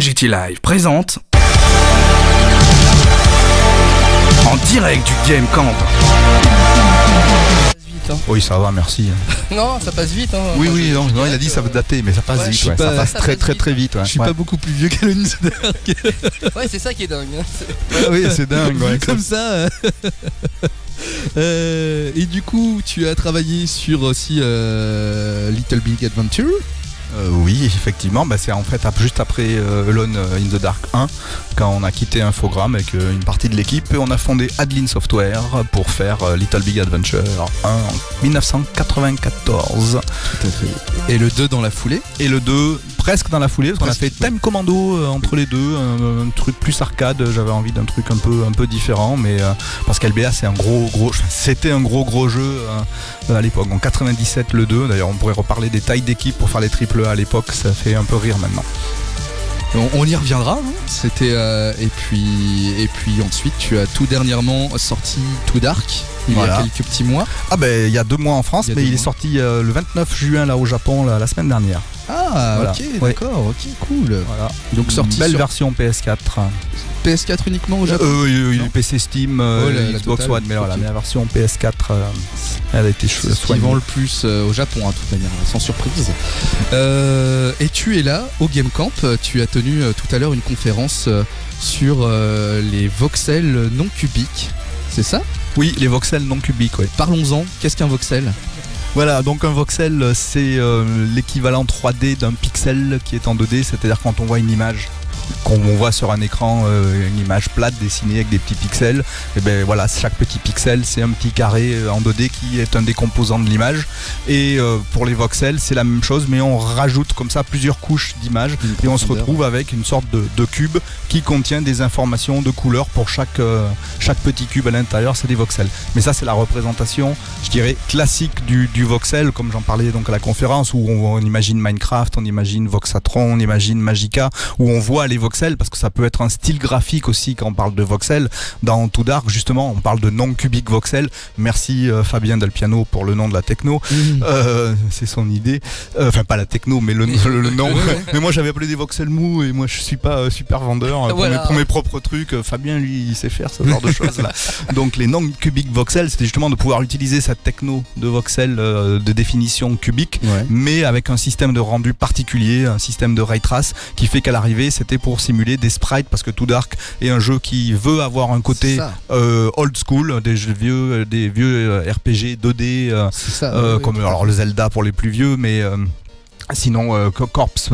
NGT Live présente en direct du Game Camp. Oui, ça va, merci. Non, ça passe vite. Hein. Oui, non, il a dit ça va dater, mais ça passe vite. Ouais, ça passe très vite. Ouais. Je suis pas beaucoup plus vieux qu'Alon Ouais, c'est ça qui est dingue. Oui, c'est dingue. Ouais, comme ça. Et du coup, tu as travaillé sur aussi Little Big Adventure. Oui, effectivement, c'est en fait juste après Alone in the Dark 1, quand on a quitté Infogrames avec une partie de l'équipe, et on a fondé Adeline Software pour faire Little Big Adventure 1 en 1994. Tout à fait. Et le 2 dans la foulée. Et le 2 presque dans la foulée, parce qu'on a fait Time Commando entre les deux, un truc plus arcade. J'avais envie d'un truc un peu différent, mais parce qu'LBA c'était un gros jeu à l'époque. En 97 le 2, d'ailleurs on pourrait reparler des tailles d'équipe pour faire les triple A à l'époque, ça fait un peu rire maintenant. On y reviendra, hein. C'était et puis ensuite tu as tout dernièrement sorti Too Dark il y a quelques petits mois. Il y a 2 mois en France, mais il est sorti le 29 juin là au Japon la semaine dernière. Ah voilà. Ok, d'accord, ok, cool. Voilà. Donc sorti belle version PS4. PS4 uniquement au Japon. PC Steam, Xbox One, mais voilà, la version PS4 elle a été soignée. Ce qui vend le plus au Japon, de toute manière, sans surprise. Et tu es là au Game Camp, tu as tenu tout à l'heure une conférence sur les voxels non cubiques, c'est ça ? Oui, les voxels non cubiques, ouais. Parlons-en, qu'est-ce qu'un voxel ? Voilà, donc un voxel c'est l'équivalent 3D d'un pixel qui est en 2D, c'est-à-dire quand on voit une image qu'on voit sur un écran, une image plate dessinée avec des petits pixels, et voilà, chaque petit pixel c'est un petit carré en 2D qui est un des composants de l'image. Et pour les voxels c'est la même chose, mais on rajoute comme ça plusieurs couches d'images et on se retrouve avec une sorte de cube qui contient des informations de couleurs pour chaque petit cube à l'intérieur, c'est des voxels. Mais ça c'est la représentation, je dirais, classique du voxel, comme j'en parlais donc à la conférence, où on imagine Minecraft, on imagine Voxatron, on imagine Magica, où on voit les voxels, parce que ça peut être un style graphique aussi quand on parle de voxels. Dans Too Dark justement on parle de non-cubique voxel. Merci Fabien Del Piano pour le nom de la techno. C'est son idée, enfin pas la techno mais le nom. Mais moi j'avais appelé des voxels mous, et moi je suis pas super vendeur pour mes propres trucs. Fabien lui il sait faire ce genre de choses là. Donc les non-cubiques voxels, c'était justement de pouvoir utiliser cette techno de voxel de définition cubique, mais avec un système de rendu particulier, un système de ray trace qui fait qu'à l'arrivée c'était pour simuler des sprites, parce que Too Dark est un jeu qui veut avoir un côté old school, des vieux RPG 2D, comme alors le Zelda pour les plus vieux, mais sinon Corpse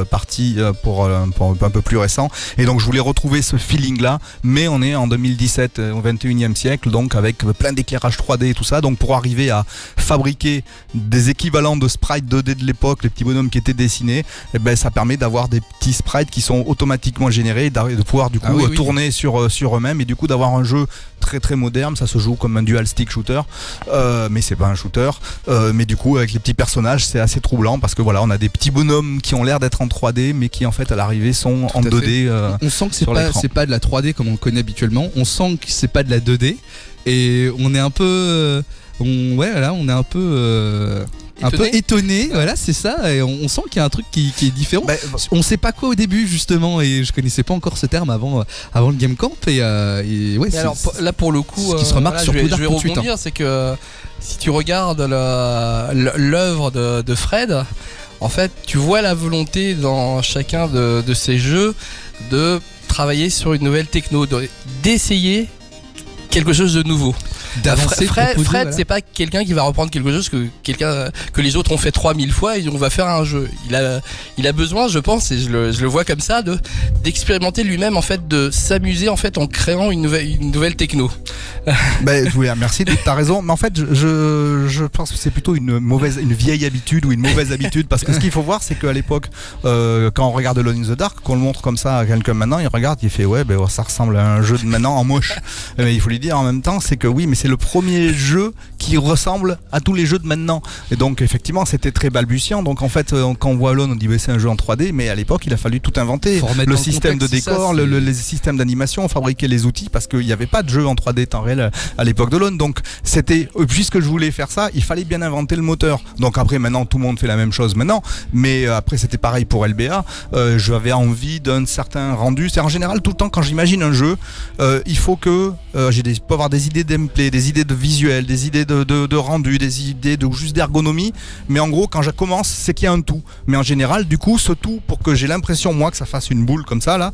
Party pour un peu plus récent. Et donc je voulais retrouver ce feeling là, mais on est en 2017 au 21e siècle, donc avec plein d'éclairage 3D et tout ça, donc pour arriver à fabriquer des équivalents de sprites 2D de l'époque, les petits bonhommes qui étaient dessinés, ça permet d'avoir des petits sprites qui sont automatiquement générés, de pouvoir du coup tourner sur eux-mêmes, et du coup d'avoir un jeu très très moderne. Ça se joue comme un dual stick shooter, mais c'est pas un shooter, mais du coup avec les petits personnages c'est assez troublant, parce que voilà, on a des petits bonhommes qui ont l'air d'être en 3D, mais qui en fait à l'arrivée sont en 2D. On sent que c'est pas de la 3D comme on le connaît habituellement. On sent que c'est pas de la 2D, et on est un peu, on est un peu étonné, voilà, c'est ça, et on sent qu'il y a un truc qui est différent. On sait pas quoi au début justement, et je connaissais pas encore ce terme avant le Game Camp, et alors là pour le coup, ce qui se remarque sur Too Dark tout de suite. C'est que si tu regardes l'œuvre de Fred, en fait tu vois la volonté dans chacun de ces jeux de travailler sur une nouvelle techno, d'essayer quelque chose de nouveau. Fred c'est pas quelqu'un qui va reprendre quelque chose que les autres ont fait 3000 fois et on va faire un jeu. Il a besoin, je pense, et je le vois comme ça, d'expérimenter lui-même, en fait, de s'amuser en fait en créant une nouvelle techno. Merci, t'as raison, mais en fait je pense que c'est plutôt une vieille habitude ou une mauvaise habitude, parce que ce qu'il faut voir c'est qu'à l'époque quand on regarde Alone in the Dark, qu'on le montre comme ça à quelqu'un maintenant, il regarde, il fait ça ressemble à un jeu de maintenant en moche. Mais il faut lui dire en même temps, c'est que oui, mais c'est le premier jeu qui ressemble à tous les jeux de maintenant. Et donc effectivement c'était très balbutiant. Donc en fait quand on voit Alone on dit c'est un jeu en 3D, mais à l'époque il a fallu tout inventer. Le système de décor, les systèmes d'animation, fabriquer les outils, parce qu'il n'y avait pas de jeu en 3D temps réel à l'époque de Alone. Donc c'était, puisque je voulais faire ça, il fallait bien inventer le moteur. Donc après maintenant tout le monde fait la même chose maintenant, mais après c'était pareil pour LBA. J'avais envie d'un certain rendu. C'est en général tout le temps quand j'imagine un jeu, il faut que peux avoir des idées de gameplay, des idées de visuel, des idées de rendu, des idées de juste d'ergonomie, mais en gros quand je commence c'est qu'il y a un tout. Mais en général du coup ce tout, pour que j'ai l'impression moi que ça fasse une boule comme ça là,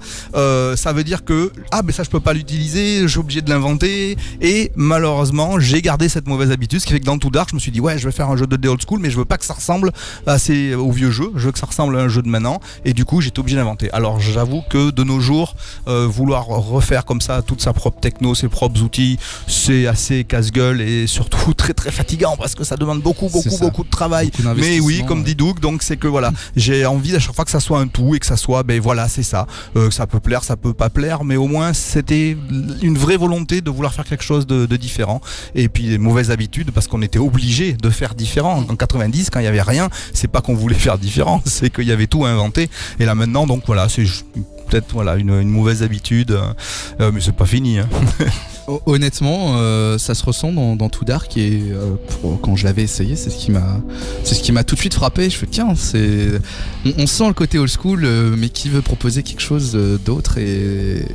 ça veut dire que mais ça je peux pas l'utiliser, je suis obligé de l'inventer, et malheureusement j'ai gardé cette mauvaise habitude, ce qui fait que dans Too Dark je me suis dit ouais je vais faire un jeu de 2D old school, mais je veux pas que ça ressemble au vieux jeu, je veux que ça ressemble à un jeu de maintenant, et du coup j'étais obligé d'inventer. Alors j'avoue que de nos jours vouloir refaire comme ça toute sa propre techno, ses propres outils, c'est assez casse-gueule et surtout très très fatigant, parce que ça demande beaucoup de travail. Mais oui, comme dit Doug, donc c'est que voilà, j'ai envie à chaque fois que ça soit un tout, et que ça soit voilà c'est ça, ça peut plaire, ça peut pas plaire, mais au moins c'était une vraie volonté de vouloir faire quelque chose de différent. Et puis les mauvaises habitudes, parce qu'on était obligé de faire différent. En 90 quand il y avait rien, c'est pas qu'on voulait faire différent, c'est qu'il y avait tout à inventer. Et là maintenant donc voilà, c'est peut-être une mauvaise habitude, mais c'est pas fini hein. Honnêtement, ça se ressent dans Too Dark, et quand je l'avais essayé, c'est ce qui m'a tout de suite frappé. Je fais tiens, on sent le côté old school, mais qui veut proposer quelque chose d'autre, et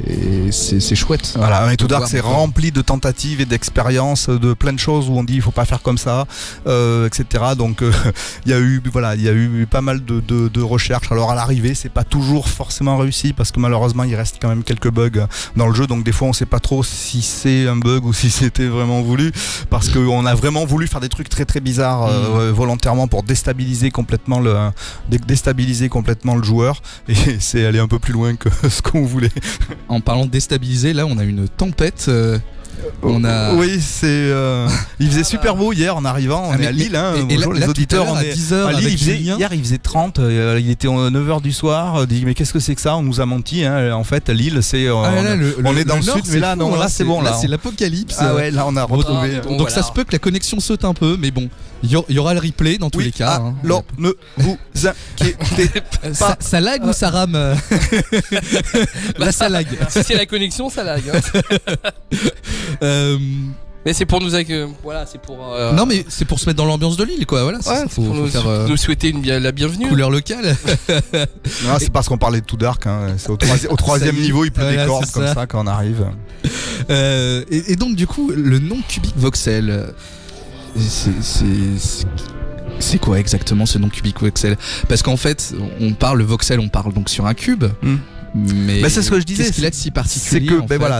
c'est chouette. Voilà, mais Too Dark c'est rempli de tentatives et d'expériences, de plein de choses où on dit il faut pas faire comme ça, etc. Donc il y a eu pas mal de recherches. Alors à l'arrivée, c'est pas toujours forcément réussi, parce que malheureusement il reste quand même quelques bugs dans le jeu. Donc des fois on sait pas trop si c'est un bug ou si c'était vraiment voulu, parce qu'on a vraiment voulu faire des trucs très très bizarres volontairement pour déstabiliser complètement le joueur, et c'est aller un peu plus loin que ce qu'on voulait. En parlant de déstabiliser, là on a une tempête. Oui, il faisait super beau hier en arrivant, on est à Lille, bonjour les auditeurs, on est à Lille, hier il faisait 30, il était 9h du soir, on dit mais qu'est-ce que c'est que ça, on nous a menti, en fait Lille c'est, on est dans le sud, mais là non, là c'est bon, là c'est l'apocalypse. Ah ouais, là on a retrouvé. Donc voilà. Ça se peut que la connexion saute un peu, mais bon, il y aura le replay dans tous les cas. Alors ne vous inquiétez pas. Ça lag ou ça rame? Là ça lag. Si c'est la connexion, ça lag. Mais c'est pour nous voilà, c'est pour non mais c'est pour se mettre dans l'ambiance de l'île quoi, voilà, c'est pour nous souhaiter la bienvenue. Couleur locale. Non, c'est parce qu'on parlait de Too Dark, c'est au troisième niveau, il pleut des cordes comme ça quand on arrive. Et donc du coup le nom Cubic Voxel, c'est quoi exactement ce nom Cubic Voxel? Parce qu'en fait on parle donc sur un cube. Mais c'est ce que je disais. Qu'est-ce qu'il a de si particulier?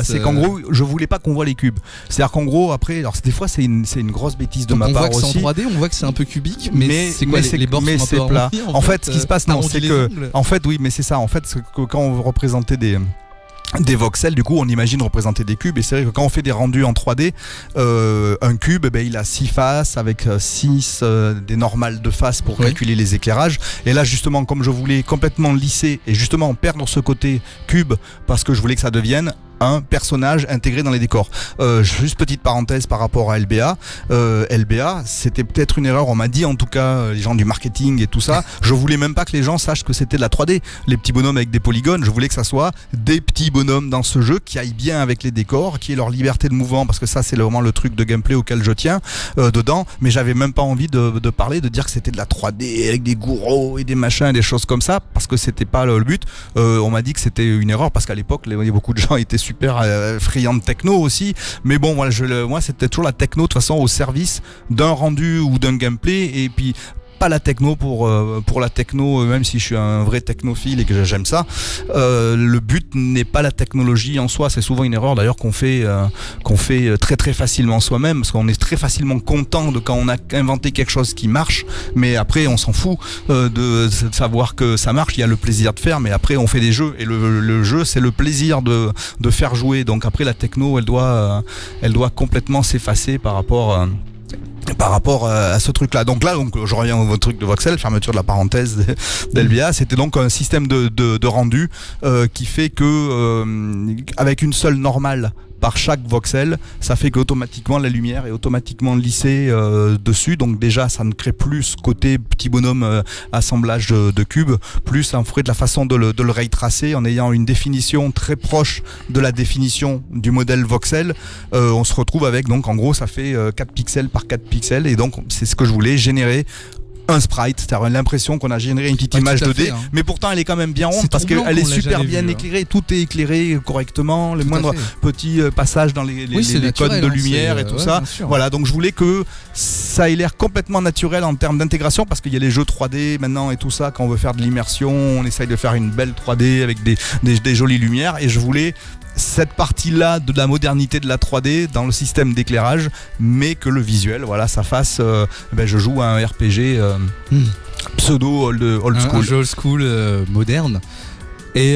C'est qu'en gros, je voulais pas qu'on voit les cubes. C'est-à-dire qu'en gros, après, alors des fois, c'est une grosse bêtise de ma part aussi. On voit que c'est en 3D, on voit que c'est un peu cubique, mais c'est quoi les bords sont un peu plat. En fait, ce qui se passe, c'est que, en fait, oui, mais c'est ça. En fait, quand on représentait des voxels, du coup on imagine représenter des cubes, et c'est vrai que quand on fait des rendus en 3D, un cube il a 6 faces avec 6 des normales de faces pour calculer les éclairages, et là justement comme je voulais complètement lisser et justement perdre ce côté cube, parce que je voulais que ça devienne un personnage intégré dans les décors. Juste petite parenthèse par rapport à LBA. LBA, c'était peut-être une erreur, on m'a dit en tout cas, les gens du marketing et tout ça, je voulais même pas que les gens sachent que c'était de la 3D. Les petits bonhommes avec des polygones, je voulais que ça soit des petits bonhommes dans ce jeu qui aillent bien avec les décors, qui aient leur liberté de mouvement, parce que ça c'est vraiment le truc de gameplay auquel je tiens dedans, mais j'avais même pas envie de parler, de dire que c'était de la 3D avec des gourous et des machins, des choses comme ça, parce que c'était pas le but. On m'a dit que c'était une erreur, parce qu'à l'époque, beaucoup de gens étaient super friand de techno aussi, mais bon voilà, moi c'était toujours la techno de toute façon au service d'un rendu ou d'un gameplay, et puis pas la techno pour la techno, même si je suis un vrai technophile et que j'aime ça. Le but n'est pas la technologie en soi, c'est souvent une erreur d'ailleurs qu'on fait très très facilement soi-même, parce qu'on est très facilement content de quand on a inventé quelque chose qui marche, mais après on s'en fout de savoir que ça marche. Il y a le plaisir de faire, mais après on fait des jeux, et le jeu c'est le plaisir de faire jouer. Donc après la techno elle doit complètement s'effacer par rapport à ce truc-là. Donc je reviens au truc de voxel, fermeture de la parenthèse d'LBA. C'était donc un système de rendu qui fait que avec une seule normale par chaque voxel. Ça fait qu'automatiquement la lumière est automatiquement lissée dessus, donc déjà ça ne crée plus ce côté petit bonhomme assemblage de cubes, plus on ferait de la façon de le ray tracer en ayant une définition très proche de la définition du modèle voxel. On se retrouve avec, donc en gros ça fait 4 pixels par 4 pixels, et donc c'est ce que je voulais générer, un sprite, c'est-à-dire l'impression qu'on a généré une petite image 2D, mais pourtant elle est quand même bien ronde parce qu'elle est super bien éclairée, tout est éclairé correctement, les moindres petits passages dans les codes de lumière et tout ça. Voilà, donc je voulais que ça ait l'air complètement naturel en termes d'intégration, parce qu'il y a les jeux 3D maintenant et tout ça, quand on veut faire de l'immersion, on essaye de faire une belle 3D avec des jolies lumières, et je voulais cette partie-là de la modernité de la 3D dans le système d'éclairage, mais que le visuel, voilà, ça fasse. Je joue à un RPG pseudo old school. Un jeu old school moderne. Et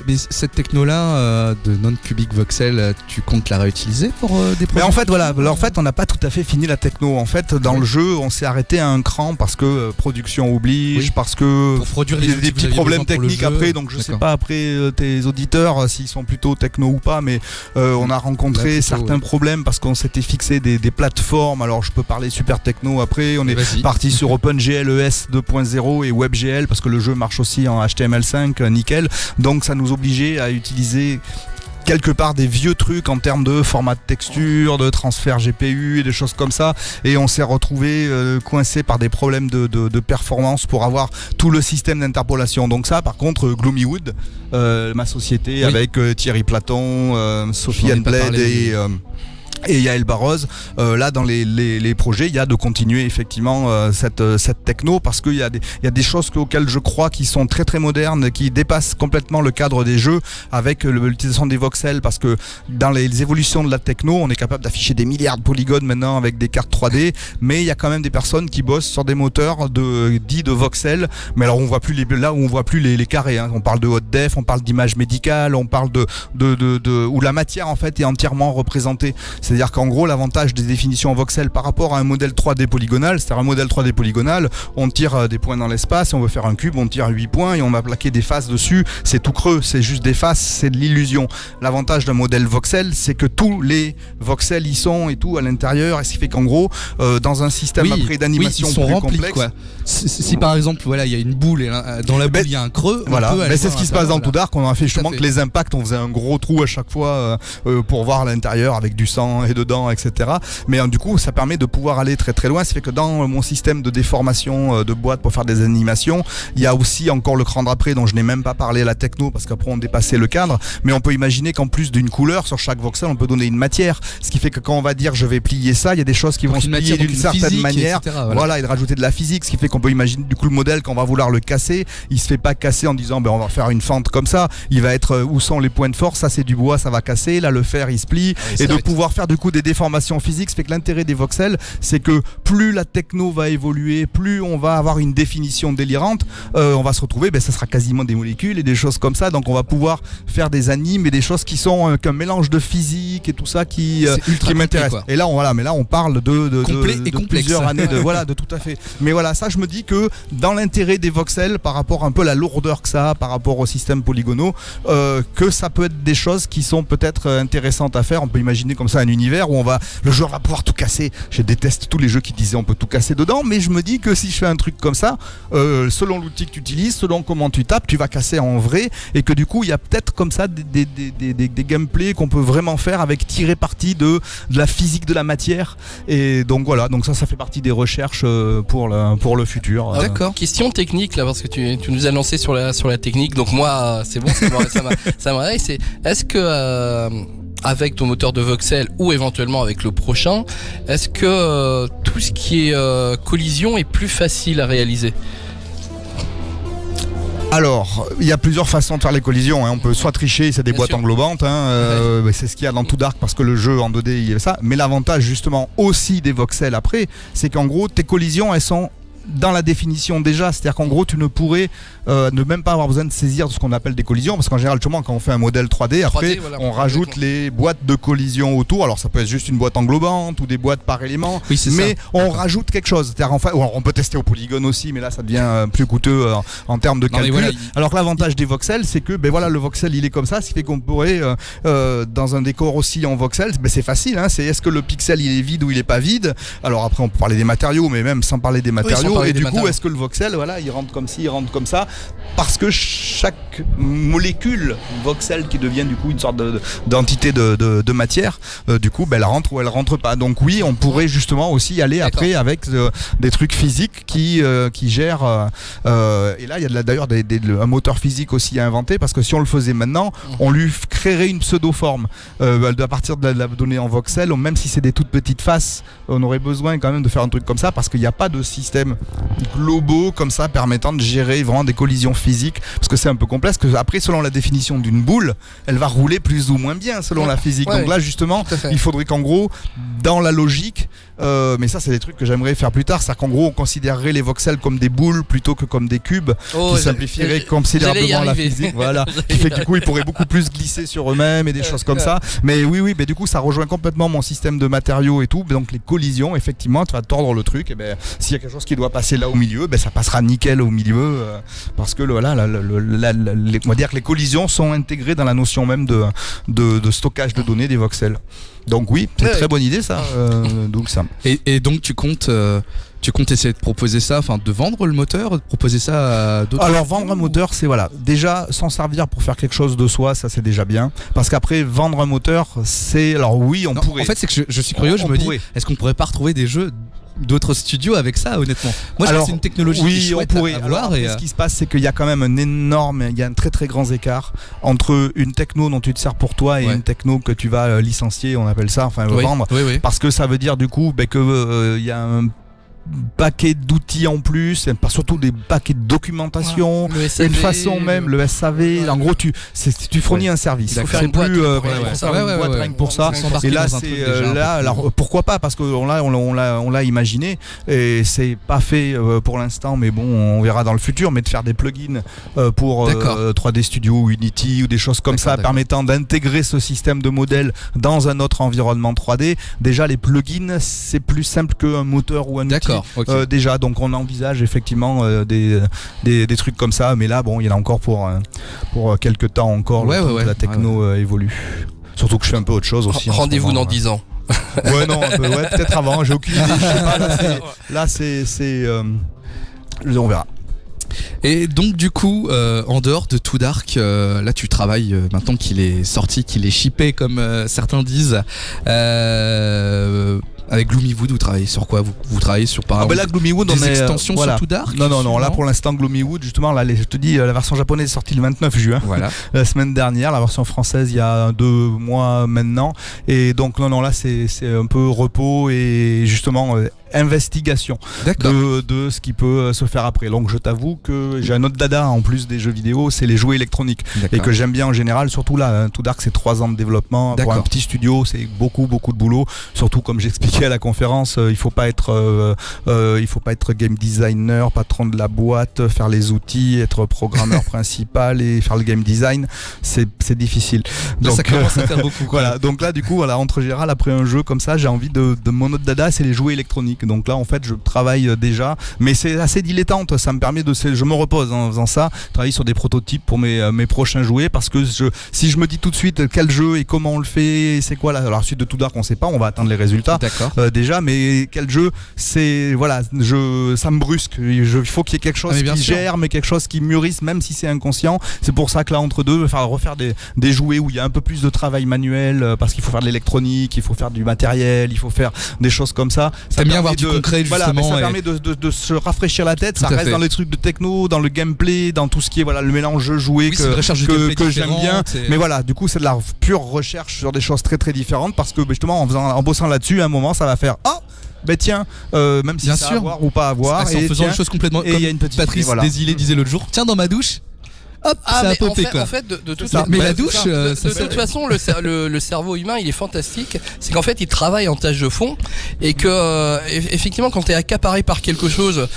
mais cette techno-là de non-cubic voxel, tu comptes la réutiliser pour des projets? Mais en fait, voilà. Alors, en fait, on n'a pas tout à fait fini la techno. En fait, dans le jeu, on s'est arrêté à un cran parce que production oblige, parce que il y a des petits problèmes techniques après. Donc, je sais pas après tes auditeurs s'ils sont plutôt techno ou pas, mais on a rencontré certains problèmes parce qu'on s'était fixé des plateformes. Alors, je peux parler super techno après. On est parti sur OpenGL ES 2.0 et WebGL parce que le jeu marche aussi en HTML5, nickel. Donc ça nous obligeait à utiliser quelque part des vieux trucs en termes de format de texture, de transfert GPU et des choses comme ça, et on s'est retrouvé coincé par des problèmes de performance pour avoir tout le système d'interpolation. Donc ça, par contre, Gloomywood, ma société, avec Thierry Platon, Sofiane Bled et Yael Barroz, là dans les projets il y a de continuer effectivement cette techno, parce qu'il y a des choses auxquelles je crois qui sont très très modernes, qui dépassent complètement le cadre des jeux, avec l'utilisation des voxels, parce que dans les évolutions de la techno on est capable d'afficher des milliards de polygones maintenant avec des cartes 3D, mais il y a quand même des personnes qui bossent sur des moteurs dits de voxels, mais alors on voit plus là où on voit plus les carrés, hein. On parle de haute def, on parle d'image médicale, on parle de où la matière en fait est entièrement représentée. C'est-à-dire qu'en gros, l'avantage des définitions en voxel par rapport à un modèle 3D polygonal, c'est-à-dire un modèle 3D polygonal, on tire des points dans l'espace, et on veut faire un cube, on tire 8 points et on va plaquer des faces dessus, c'est tout creux, c'est juste des faces, c'est de l'illusion. L'avantage d'un modèle voxel, c'est que tous les voxels y sont et tout à l'intérieur, et ce qui fait qu'en gros, dans un système après d'animation ils sont plus remplis, complexe... Quoi. Si par exemple, voilà, il y a une boule et dans la boule il y a un creux, voilà. Mais c'est ce qui se passe dans Too Dark. On a fait justement que les impacts, on faisait un gros trou à chaque fois pour voir l'intérieur avec du sang et dedans, etc. Mais du coup, ça permet de pouvoir aller très très loin. Ça fait que dans mon système de déformation de boîte pour faire des animations, il y a aussi encore le cran d'après dont je n'ai même pas parlé à la techno parce qu'après on dépassait le cadre. Mais on peut imaginer qu'en plus d'une couleur sur chaque voxel, on peut donner une matière. Ce qui fait que quand on va dire je vais plier ça, il y a des choses qui vont se plier d'une certaine manière. Etc., voilà, et de rajouter de la physique. Ce qui fait qu'on peut imaginer du coup le modèle, quand on va vouloir le casser, il se fait pas casser en disant on va faire une fente comme ça. Il va être où sont les points de force, ça c'est du bois, ça va casser. Là le fer il se plie. Et de pouvoir faire du coup des déformations physiques, ça fait que l'intérêt des voxels, c'est que plus la techno va évoluer, plus on va avoir une définition délirante. On va se retrouver, ça sera quasiment des molécules et des choses comme ça. Donc on va pouvoir faire des animes et des choses qui sont qu'un mélange de physique et tout ça qui m'intéresse. Et là on parle de plusieurs années de tout à fait. Mais voilà, ça je me dis que dans l'intérêt des voxels par rapport un peu à la lourdeur que ça a par rapport au système polygonaux, que ça peut être des choses qui sont peut-être intéressantes à faire. On peut imaginer comme ça un univers où le joueur va pouvoir tout casser. Je déteste tous les jeux qui disaient on peut tout casser dedans, mais je me dis que si je fais un truc comme ça, selon l'outil que tu utilises, selon comment tu tapes, tu vas casser en vrai, et que du coup il y a peut-être comme ça des gameplays qu'on peut vraiment faire avec tirer parti de la physique de la matière. Et donc voilà, donc ça fait partie des recherches pour le futur. D'accord. Question technique là, parce que tu nous as lancé sur la technique, donc moi c'est bon, ça m'arrête. Est-ce que avec ton moteur de voxel ou éventuellement avec le prochain, est-ce que tout ce qui est collision est plus facile à réaliser ? Alors, il y a plusieurs façons de faire les collisions, hein. On peut soit tricher, c'est des boîtes englobantes, c'est ce qu'il y a dans Too Dark parce que le jeu en 2D il y a ça. Mais l'avantage justement aussi des voxels après, c'est qu'en gros tes collisions elles sont dans la définition déjà, c'est-à-dire qu'en gros tu ne pourrais ne même pas avoir besoin de saisir ce qu'on appelle des collisions, parce qu'en général justement quand on fait un modèle 3D, après voilà, on rajoute les boîtes de collision autour, alors ça peut être juste une boîte englobante ou des boîtes par élément, mais on rajoute quelque chose, c'est-à-dire enfin, on peut tester au polygone aussi, mais là ça devient plus coûteux en termes de calcul, voilà, alors que l'avantage des voxels c'est que ben voilà, le voxel il est comme ça, ce qui fait qu'on pourrait dans un décor aussi en voxel, ben c'est facile, hein, c'est est-ce que le pixel il est vide ou il est pas vide, alors après on peut parler des matériaux, mais même sans parler des matériaux, et du coup est-ce que le voxel voilà il rentre comme ci, il rentre comme ça, parce que chaque molécule voxel qui devient du coup une sorte d'entité de matière, du coup ben, elle rentre ou elle rentre pas, donc oui on pourrait justement aussi aller après avec des trucs physiques qui gèrent et là il y a d'ailleurs un moteur physique aussi à inventer, parce que si on le faisait maintenant on lui créerait une pseudo-forme à partir de la donnée en voxel, même si c'est des toutes petites faces, on aurait besoin quand même de faire un truc comme ça, parce qu'il n'y a pas de système globaux comme ça permettant de gérer vraiment des collisions physiques, parce que c'est un peu complexe, que après selon la définition d'une boule elle va rouler plus ou moins bien selon la physique, donc là justement il faudrait qu'en gros dans la logique mais ça c'est des trucs que j'aimerais faire plus tard, c'est-à-dire qu'en gros on considérerait les voxels comme des boules plutôt que comme des cubes, qui simplifierait considérablement la physique, voilà, qui fait que du coup ils pourraient beaucoup plus glisser sur eux-mêmes et des choses comme ça, mais oui mais du coup ça rejoint complètement mon système de matériaux et tout, donc les collisions effectivement tu vas tordre le truc, et ben s'il y a quelque chose qui doit passer là au milieu, ben ça passera nickel au milieu, parce que voilà on va dire que les collisions sont intégrées dans la notion même de stockage de données des voxels. Donc oui, c'est une très bonne idée ça. Donc ça. Et donc tu comptes essayer de proposer ça, enfin de vendre le moteur, de proposer ça à d'autres. Alors vendre un moteur, c'est voilà, déjà s'en servir pour faire quelque chose de soi, ça c'est déjà bien. Parce qu'après vendre un moteur, c'est alors oui on pourrait. En fait c'est que je suis curieux, je me dis, est-ce qu'on pourrait pas retrouver des jeux d'autres studios avec ça, honnêtement? Moi je pense que c'est une technologie qui est chouette à voir. Ce qui se passe c'est qu'il y a quand même il y a un très très grand écart entre une techno dont tu te sers pour toi et une techno que tu vas licencier, on appelle ça, enfin vendre, parce que ça veut dire du coup que il y a un paquet d'outils en plus, surtout des paquets de documentation, une façon même, le SAV, en gros tu fournis un service, il faut faire une boîte rien que pour ça, et là c'est alors pourquoi pas, parce qu'on l'a imaginé et c'est pas fait pour l'instant, mais bon on verra dans le futur, mais de faire des plugins pour 3D Studio, Unity ou des choses comme ça permettant d'intégrer ce système de modèle dans un autre environnement 3D, déjà les plugins c'est plus simple qu'un moteur ou un outil. Déjà, donc on envisage effectivement des trucs comme ça, mais là bon il y en a encore pour quelques temps encore, la techno évolue, surtout que je fais un peu autre chose aussi. Rendez-vous dans 10 ans. Ouais non peut-être avant, j'ai aucune idée, je sais pas, là c'est on verra. Et donc du coup en dehors de Too Dark, là tu travailles maintenant qu'il est sorti, qu'il est shippé comme certains disent, avec Gloomywood, vous travaillez sur quoi? Vous travaillez sur par exemple Gloomywood, des extensions sur Too Dark? Non, là pour l'instant Gloomywood, justement, là je te dis, la version japonaise est sortie le 29 juin, la semaine dernière, la version française il y a 2 mois maintenant, et donc non là c'est un peu repos et justement investigation de ce qui peut se faire après. Donc je t'avoue que j'ai un autre dada en plus des jeux vidéo, c'est les jouets électroniques, et que j'aime bien en général, surtout là, Too Dark c'est 3 ans de développement, pour un petit studio c'est beaucoup de boulot, surtout comme j'expliquais à la conférence, il faut pas être game designer, patron de la boîte, faire les outils, être programmeur principal et faire le game design, c'est difficile. Donc ça commence à faire beaucoup. Voilà, donc là du coup entre général après un jeu comme ça, j'ai envie de mon autre dada, c'est les jouets électroniques. Donc là en fait je travaille déjà, mais c'est assez dilettante, ça me permet je me repose en faisant ça, travailler sur des prototypes pour mes prochains jouets, parce que si je me dis tout de suite quel jeu et comment on le fait, c'est quoi là, alors suite de Too Dark on sait pas, on va attendre les résultats déjà, mais quel jeu, c'est voilà, ça me brusque, il faut qu'il y ait quelque chose qui gère, mais quelque chose qui mûrisse même si c'est inconscient. C'est pour ça que là entre deux, refaire des jouets où il y a un peu plus de travail manuel, parce qu'il faut faire de l'électronique, il faut faire du matériel, il faut faire des choses comme ça. T'aimes bien avoir du concret justement, ça permet de se rafraîchir la tête, ça reste dans les trucs de techno, dans le gameplay, dans tout ce qui est le mélange jeu-jouet que j'aime bien, mais voilà, du coup c'est de la pure recherche sur des choses très très différentes, parce que justement en bossant là-dessus à un moment ça va faire tiens, même si c'est à avoir ou pas à avoir, en faisant une chose complètement comme Patrice Desilets disait l'autre jour, tiens dans ma douche, hop, ça a popé quoi. En fait, de toute mais la douche, de toute façon, le cerveau humain, il est fantastique. C'est qu'en fait, il travaille en tâche de fond, et que effectivement, quand t'es accaparé par quelque chose,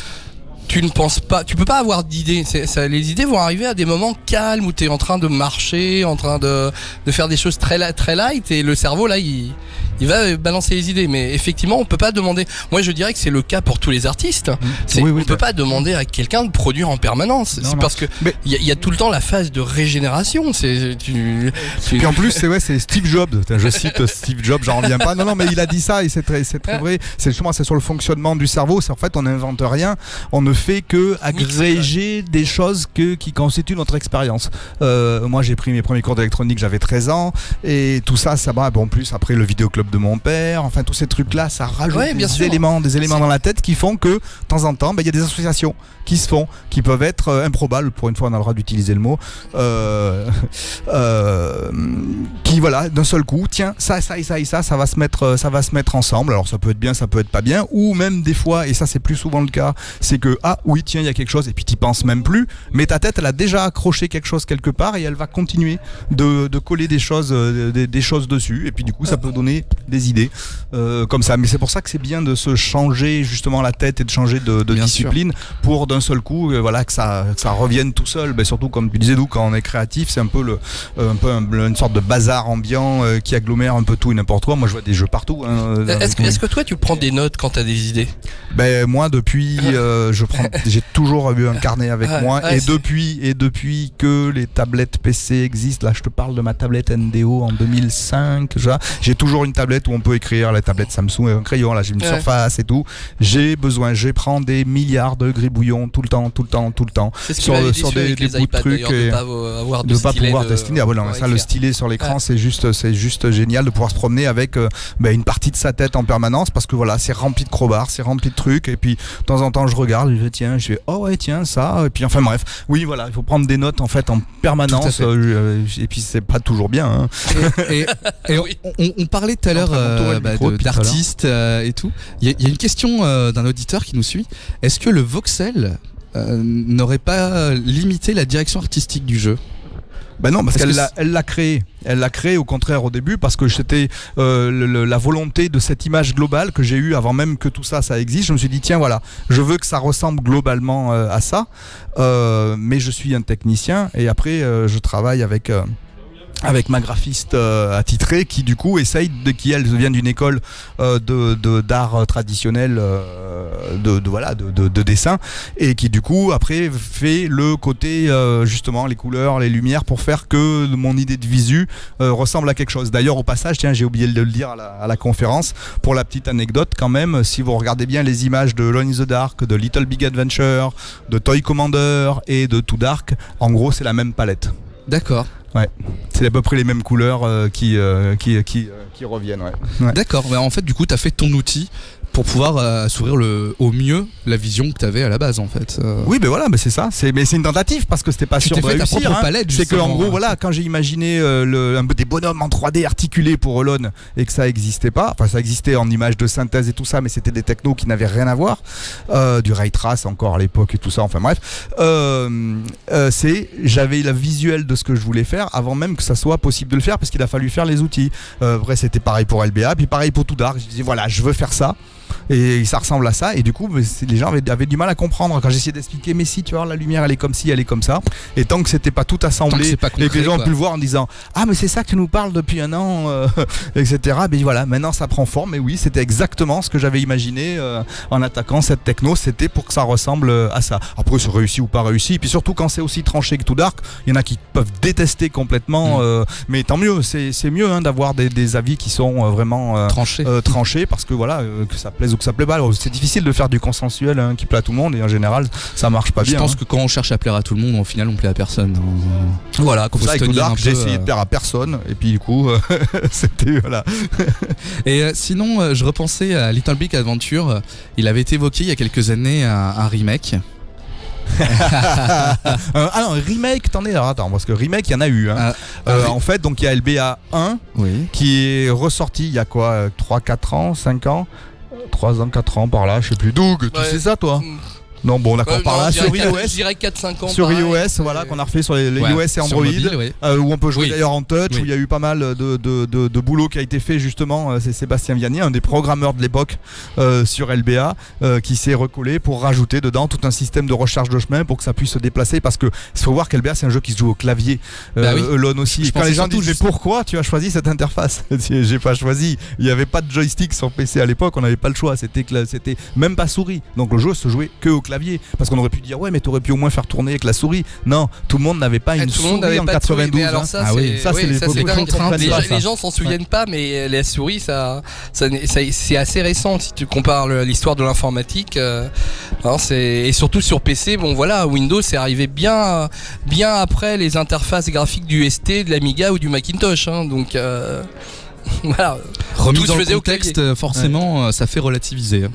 tu ne penses pas, tu peux pas avoir d'idées. Les idées vont arriver à des moments calmes où tu es en train de marcher, en train de faire des choses très light, et le cerveau là il va balancer les idées. Mais effectivement, on peut pas demander. Moi, je dirais que c'est le cas pour tous les artistes. On peut pas demander à quelqu'un de produire en permanence. C'est parce que il y a tout le temps la phase de régénération. Puis en plus, c'est Steve Jobs. Je cite Steve Jobs, j'en reviens pas. Non, mais il a dit ça et c'est très vrai. C'est justement, c'est sur le fonctionnement du cerveau. C'est en fait, on n'invente rien. On ne fait que agréger des choses qui constituent notre expérience. Moi, j'ai pris mes premiers cours d'électronique, j'avais 13 ans, et tout ça va. Bon, plus après le vidéoclub de mon père, enfin tous ces trucs-là, ça rajoute des éléments dans la tête qui font que de temps en temps, il y a des associations qui se font, qui peuvent être improbables. Pour une fois, on a le droit d'utiliser le mot. Qui voilà, d'un seul coup, tiens, ça et ça va se mettre ensemble. Alors ça peut être bien, ça peut être pas bien, ou même des fois, et ça c'est plus souvent le cas, c'est que oui, tiens, il y a quelque chose, et puis t'y penses même plus, mais ta tête elle a déjà accroché quelque chose quelque part et elle va continuer de coller des choses dessus, et puis du coup ça peut donner des idées comme ça. Mais c'est pour ça que c'est bien de se changer justement la tête et de changer de discipline pour d'un seul coup que ça revienne tout seul. Surtout comme tu disais, quand on est créatif, c'est un peu une sorte de bazar ambiant qui agglomère un peu tout et n'importe quoi. Moi je vois des jeux partout. Est-ce que toi tu prends des notes quand t'as des idées? Moi depuis j'ai toujours eu un carnet avec moi, et depuis que les tablettes PC existent, là je te parle de ma tablette NDO en 2005, j'ai toujours une tablette où on peut écrire, la tablette Samsung, un crayon, là j'ai une surface et tout. Je prends des milliards de gribouillons tout le temps. C'est ce sur des bouts de trucs, de pas pouvoir destiner. Le stylet sur l'écran, c'est juste génial de pouvoir se promener avec une partie de sa tête en permanence, parce que c'est rempli de crowbars, c'est rempli de trucs, et puis de temps en temps je regarde, je fais oh ouais tiens ça, et puis enfin bref, oui voilà, il faut prendre des notes en fait en permanence, et puis c'est pas toujours bien, hein. Et on parlait tout à l'heure d'artistes et tout. Il y a une question d'un auditeur qui nous suit. Est-ce que le voxel n'aurait pas limité la direction artistique du jeu? Non, parce qu'elle l'a créé. Elle l'a créé au contraire au début, parce que c'était la volonté de cette image globale que j'ai eue avant même que tout ça existe. Je me suis dit tiens voilà, je veux que ça ressemble globalement à ça, mais je suis un technicien, et après je travaille avec ma graphiste attitrée qui du coup qui elle vient d'une école d'art traditionnel, de dessin, et qui du coup après fait le côté justement les couleurs, les lumières, pour faire que mon idée de visu ressemble à quelque chose. D'ailleurs au passage, tiens, j'ai oublié de le dire à la conférence, pour la petite anecdote quand même, si vous regardez bien les images de Alone in the Dark, de Little Big Adventure, de Toy Commander et de Too Dark, en gros c'est la même palette. D'accord. Ouais, c'est à peu près les mêmes couleurs qui reviennent. Ouais. D'accord, en fait du coup tu as fait ton outil pour pouvoir s'ouvrir au mieux la vision que tu avais à la base en fait. Oui, c'est ça. C'est une tentative, parce que c'était pas sûr de réussir. Ta propre palette, c'est que en gros, quand j'ai imaginé un peu des bonhommes en 3D articulés pour Alone, et que ça existait pas, enfin ça existait en images de synthèse et tout ça, mais c'était des technos qui n'avaient rien à voir, du ray trace encore à l'époque et tout ça. Enfin bref, j'avais la visuelle de ce que je voulais faire avant même que ça soit possible de le faire, parce qu'il a fallu faire les outils. Après c'était pareil pour LBA, puis pareil pour Too Dark. Je disais voilà, je veux faire ça. Et ça ressemble à ça, et du coup les gens avaient du mal à comprendre quand j'essayais d'expliquer, mais si tu vois la lumière elle est comme ci, elle est comme ça, et tant que c'était pas tout assemblé et que les gens ont pu le voir en disant mais c'est ça que tu nous parles depuis un an, etc. Mais voilà, maintenant ça prend forme. Mais oui, c'était exactement ce que j'avais imaginé en attaquant cette techno, c'était pour que ça ressemble à ça. Après c'est réussi ou pas réussi, et puis surtout quand c'est aussi tranché que Too Dark, il y en a qui peuvent détester complètement, mais tant mieux, c'est mieux d'avoir des avis qui sont vraiment tranchés, parce que voilà, que ça plaise ou que ça plaît pas. Alors, c'est difficile de faire du consensuel qui plaît à tout le monde, et en général ça marche pas bien. Je pense que quand on cherche à plaire à tout le monde, au final on plaît à personne. Voilà, comme ça avec Too Dark, j'ai essayé de plaire à personne, et puis du coup c'était voilà. Et sinon je repensais à Little Big Adventure. Il avait été évoqué il y a quelques années un remake. Non, remake, t'en es là, attends, parce que remake il y en a eu en fait, donc il y a LBA 1 qui est ressorti il y a quoi, 3-4 ans, 5 ans, 3 ans, 4 ans par là, je sais plus. Doug, tu sais ça toi? Non, bon, d'accord, par là, sur iOS. Je dirais 4-5 ans. Sur pareil. iOS, voilà, qu'on a refait sur les iOS et sur Android, mobile, oui. où on peut jouer Oui. d'ailleurs en touch, Oui. où il y a eu pas mal de boulot qui a été fait justement. C'est Sébastien Vianney, un des programmeurs de l'époque sur LBA, qui s'est recollé pour rajouter dedans tout un système de recharge de chemin pour que ça puisse se déplacer. Parce que il faut voir qu'LBA, c'est un jeu qui se joue au clavier. Bah oui. Elon aussi. Je Et quand pensais les gens surtout disent mais pourquoi tu as choisi cette interface? J'ai pas choisi. Il n'y avait pas de joystick sur PC à l'époque, on n'avait pas le choix. C'était même pas souris. Donc le jeu se jouait que au clavier. Parce qu'on aurait pu dire ouais, mais t'aurais pu au moins faire tourner avec la souris. Non, tout le monde n'avait pas une souris en 92. Mais alors ça, Ah oui, ça c'est les c'est dingue. contraintes. Les gens s'en souviennent pas, mais la souris, c'est assez récent si tu compares l'histoire de l'informatique. Et surtout sur PC, bon voilà, Windows c'est arrivé bien après les interfaces graphiques du ST, de l'Amiga ou du Macintosh. Donc voilà. Remis Tout se dans le faisait au contexte, forcément, ça fait relativiser.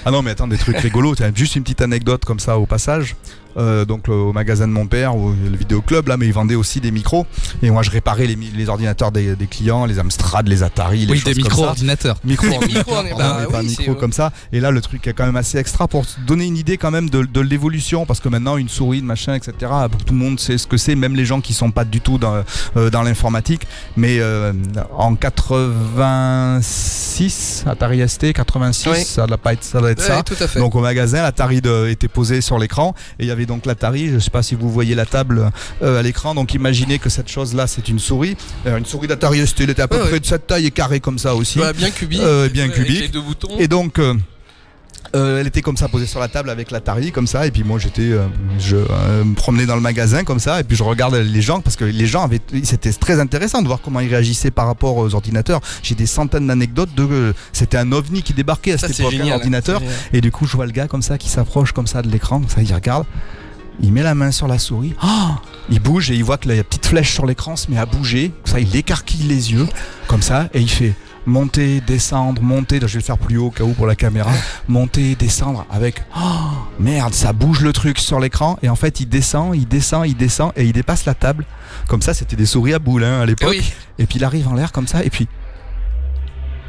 Ah non, mais attends, des trucs rigolos. Tiens, juste une petite anecdote comme ça au passage. Donc au magasin de mon père, ou le vidéoclub là, mais ils vendaient aussi des micros. Et moi je réparais les ordinateurs des clients, les Amstrad, les Atari, les Oui, choses des comme ça. micro-ordinateurs. Pas micro comme ça. Et là le truc est quand même assez extra pour donner une idée quand même de l'évolution, parce que maintenant une souris, machin, etc. Tout le monde sait ce que c'est, même les gens qui sont pas du tout dans l'informatique. Mais en 86, Atari ST 86, oui. ça doit être ça. Tout à fait. Donc au magasin, l'Atari était posé sur l'écran et il y avait donc l'Atari. Je sais pas si vous voyez la table à l'écran. Donc imaginez que cette chose-là, c'est une souris. Une souris d'Atari ST, elle était à peu près de cette taille et carrée comme ça aussi. Ouais, bien cubique. Bien cubique. Avec les deux boutons. Et donc elle était comme ça posée sur la table avec l'Atari comme ça, et puis moi je me promenais dans le magasin comme ça, et puis je regarde les gens, parce que les gens c'était très intéressant de voir comment ils réagissaient par rapport aux ordinateurs. J'ai des centaines d'anecdotes c'était un ovni qui débarquait à cette époque, un ordinateur, et du coup je vois le gars comme ça qui s'approche comme ça de l'écran, comme ça il regarde, il met la main sur la souris, il bouge et il voit que la petite flèche sur l'écran se met à bouger, ça il écarquille les yeux comme ça, et il fait monter, descendre, monter, je vais le faire plus haut au cas où pour la caméra, monter, descendre avec merde, ça bouge le truc sur l'écran, et en fait il descend et il dépasse la table. Comme ça, c'était des souris à boules à l'époque. Oui. Et puis il arrive en l'air comme ça, et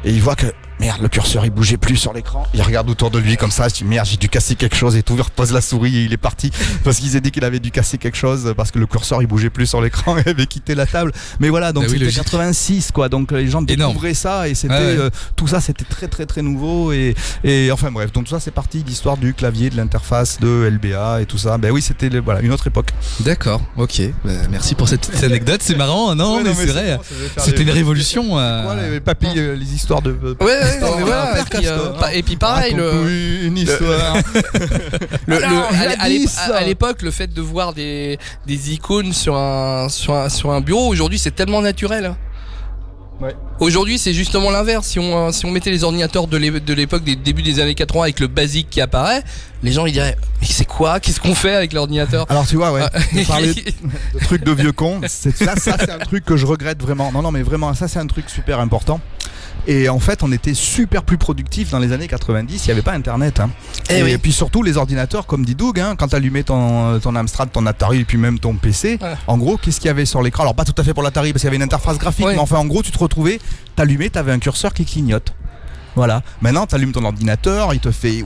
il voit que merde, le curseur il bougeait plus sur l'écran. Il regarde autour de lui comme ça, il se dit merde, j'ai dû casser quelque chose, et tout, il repose la souris et il est parti parce qu'il s'est dit qu'il avait dû casser quelque chose parce que le curseur il bougeait plus sur l'écran et avait quitté la table. Mais voilà, donc c'était 86 quoi. Donc les gens découvraient ça, et c'était tout ça, c'était très très très nouveau, et enfin bref, donc tout ça c'est parti d'histoire du clavier, de l'interface de LBA et tout ça. Ben oui, c'était voilà une autre époque. D'accord, ok. Merci pour cette petite anecdote, c'est marrant. Non, mais c'est vrai. C'était une révolution. Les papilles, les histoires de. Mais voilà, et puis pareil, une histoire. À l'époque, le fait de voir des icônes sur un bureau, aujourd'hui c'est tellement naturel. Ouais. Aujourd'hui c'est justement l'inverse. Si on mettait les ordinateurs de l'époque des débuts des années 80 avec le basique qui apparaît, les gens ils diraient mais c'est quoi, qu'est-ce qu'on fait avec l'ordinateur? Alors tu vois, de parler de trucs de vieux cons, ça c'est un truc que je regrette vraiment. Non mais vraiment, ça c'est un truc super important. Et en fait, on était super plus productifs dans les années 90, il n'y avait pas internet. Et puis surtout, les ordinateurs, comme dit Doug, quand tu allumais ton Amstrad, ton Atari, et puis même ton PC, en gros, qu'est-ce qu'il y avait sur l'écran? Alors, pas tout à fait pour l'Atari, parce qu'il y avait une interface graphique, mais enfin, en gros, tu te retrouvais, t'allumais, t'avais un curseur qui clignote. Voilà. Maintenant, t'allumes ton ordinateur, il te fait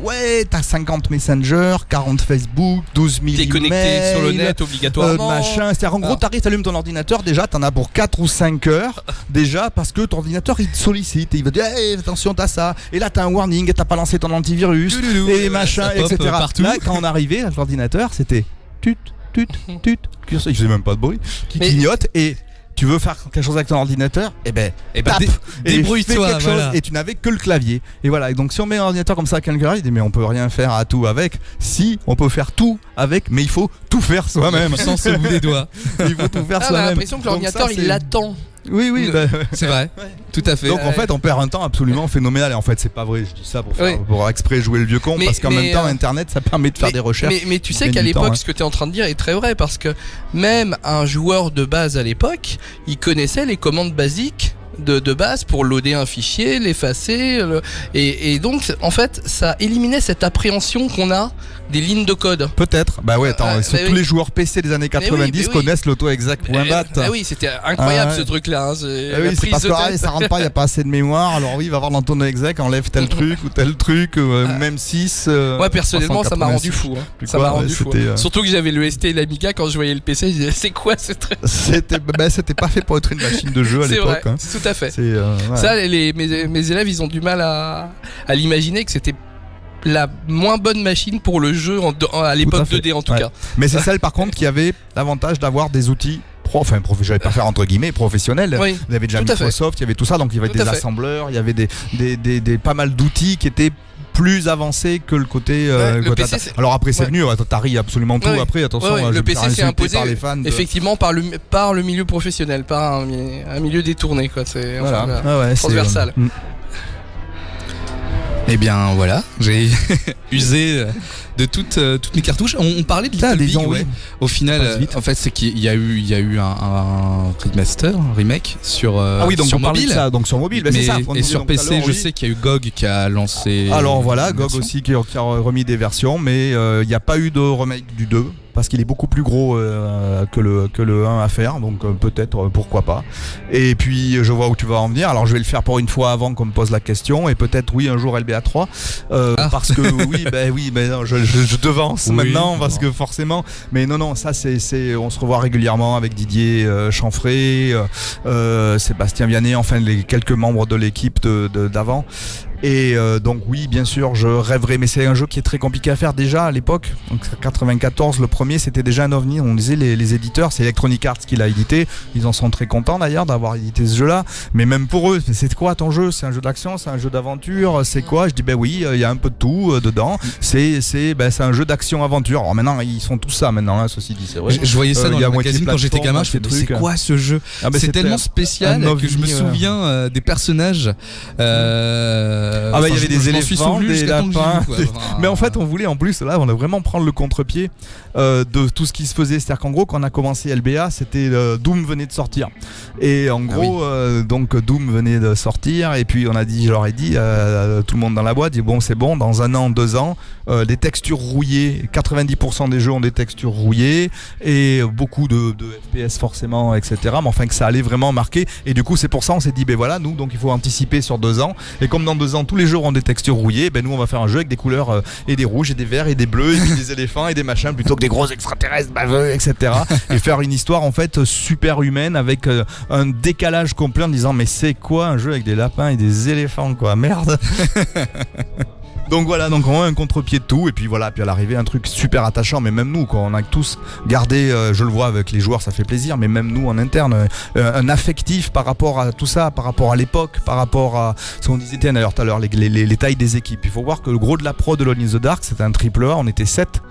t'as 50 Messenger, 40 Facebook, 12 000 t'es connecté sur le net obligatoirement. Machin. C'est-à-dire, en gros, t'allumes ton ordinateur, déjà, t'en as pour 4 ou 5 heures, déjà, parce que ton ordinateur, il te sollicite, et il va te dire, attention, t'as ça, et là, t'as un warning, t'as pas lancé ton antivirus, et machin, etc. Là, quand on arrivait à l'ordinateur, c'était tut, curseur, il faisait même pas de bruit, qui clignote, et tu veux faire quelque chose avec ton ordinateur, débrouille-toi, voilà. Et tu n'avais que le clavier. Et voilà, et donc si on met un ordinateur comme ça à quelqu'un, il dit mais on peut rien faire à tout avec. Si, on peut faire tout avec, mais il faut tout faire soi-même. Sans se bout des doigts. Il faut tout faire soi-même. On a l'impression que l'ordinateur il l'attend. Oui, c'est vrai, tout à fait. Donc en fait, on perd un temps absolument phénoménal. Et en fait, c'est pas vrai. Je dis ça pour exprès jouer le vieux con, parce qu'en même temps, Internet, ça permet de faire des recherches. Mais tu sais qu'à l'époque, ce que tu es en train de dire est très vrai, parce que même un joueur de base à l'époque, il connaissait les commandes basiques de base pour loader un fichier, l'effacer, et donc en fait ça éliminait cette appréhension qu'on a des lignes de code. Peut-être. Bah ouais, attends, tous les joueurs PC des années 90 connaissent l'auto-exec.bat. Oui, c'était incroyable ce truc-là. Hein. C'est parce que ça rentre pas, il n'y a pas assez de mémoire. Alors oui, il va avoir dans ton exec, enlève tel truc ou tel truc, même 6. Moi personnellement, ça m'a rendu fou. Ça m'a rendu fou. Surtout que j'avais le ST et l'Amiga, quand je voyais le PC, je disais c'est quoi ce truc? C'était pas fait pour être une machine de jeu à l'époque. C'est vrai, tout à fait. Ça, mes élèves, ils ont du mal à l'imaginer que c'était la moins bonne machine pour le jeu à l'époque 2D en tout cas. Mais c'est celle par contre qui avait l'avantage d'avoir des outils j'allais pas faire entre guillemets professionnels. Oui, il y avait déjà Microsoft, il y avait tout ça, donc il y avait des assembleurs, il y avait des pas mal d'outils qui étaient plus avancé que le côté. PC, alors après c'est venu, Atari absolument tout. Après attention, le PC s'est imposé par les fans effectivement par le milieu professionnel, par un milieu détourné quoi. C'est transversal. Eh bien voilà, j'ai usé de toutes mes cartouches. On parlait de Little Big, Au final, en fait, c'est qu'il y a eu un remaster, un remake sur donc sur mobile. Donc sur mobile, c'est ça. Et sur PC, je sais qu'il y a eu GOG qui a lancé. Alors voilà, GOG aussi qui a remis des versions, mais il n'y a pas eu de remake du 2. Parce qu'il est beaucoup plus gros que le 1 à faire, donc peut-être, pourquoi pas. Et puis je vois où tu vas en venir, alors je vais le faire pour une fois avant qu'on me pose la question, et peut-être un jour LBA 3, parce que je devance maintenant, parce que forcément, mais non, ça c'est on se revoit régulièrement avec Didier Chanfray, Sébastien Vianney, enfin les quelques membres de l'équipe d'avant. Et donc oui, bien sûr, je rêverais, mais c'est un jeu qui est très compliqué à faire déjà à l'époque. Donc 94, le premier, c'était déjà un ovni. On disait les éditeurs, c'est Electronic Arts qui l'a édité. Ils en sont très contents d'ailleurs d'avoir édité ce jeu-là. Mais même pour eux, c'est quoi ton jeu? C'est un jeu d'action, c'est un jeu d'aventure, c'est quoi? Je dis oui, il y a un peu de tout dedans. C'est un jeu d'action-aventure. Alors maintenant, ils sont tous ça maintenant, ceci dit, c'est vrai. Je voyais ça dans le magazine quand j'étais gamin. Je me disais, c'est quoi ce jeu? C'est tellement spécial que je me souviens des personnages. Il y avait des éléphants, des lapins. Mais en fait, on voulait en plus, là, on a vraiment prendre le contre-pied de tout ce qui se faisait. C'est-à-dire qu'en gros, quand on a commencé LBA, c'était Doom venait de sortir. Et en gros, donc Doom venait de sortir. Et puis, je leur ai dit, tout le monde dans la boîte, bon, c'est bon, dans 1 an, 2 ans, des textures rouillées. 90% des jeux ont des textures rouillées. Et beaucoup de FPS forcément, etc. Mais enfin, que ça allait vraiment marquer. Et du coup, c'est pour ça, on s'est dit, voilà, nous, donc il faut anticiper sur 2 ans. Et comme dans 2 ans, tous les jeux auront des textures rouillées, nous on va faire un jeu avec des couleurs et des rouges et des verts et des bleus et puis des éléphants et des machins plutôt que des gros extraterrestres baveux, etc. Et faire une histoire en fait super humaine avec un décalage complet en disant mais c'est quoi un jeu avec des lapins et des éléphants quoi, merde. Donc voilà, donc on a un contre-pied de tout et puis voilà, puis à l'arrivée un truc super attachant, mais même nous quoi, on a tous gardé, je le vois avec les joueurs, ça fait plaisir, mais même nous en interne, un affectif par rapport à tout ça, par rapport à l'époque, par rapport à ce qu'on disait d'ailleurs tout à l'heure, les tailles des équipes. Il faut voir que le gros de la prod de Alone in the Dark, c'était un triple A, on était 7,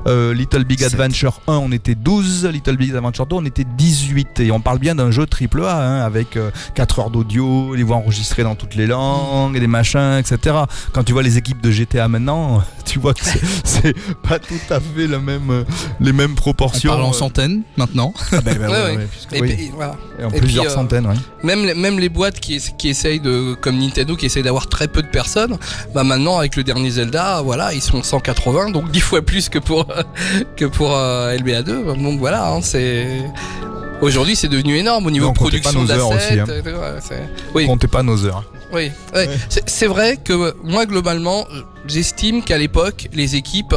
Little Big Adventure 1 on était 12, Little Big Adventure 2 on était 18, et on parle bien d'un jeu triple A avec 4 heures d'audio, les voix enregistrées dans toutes les langues et des machins, etc. Quand tu vois les équipes de GTA maintenant, tu vois que c'est pas tout à fait les mêmes proportions. On parle en centaines maintenant. Et en plusieurs centaines, Même les boîtes qui essayent comme Nintendo, qui essayent d'avoir très peu de personnes, maintenant avec le dernier Zelda, voilà, ils sont 180, donc 10 fois plus que pour LBA 2. Donc voilà, aujourd'hui c'est devenu énorme au niveau de production d'assets. Comptez pas nos heures. Oui. C'est vrai que moi globalement j'estime qu'à l'époque les équipes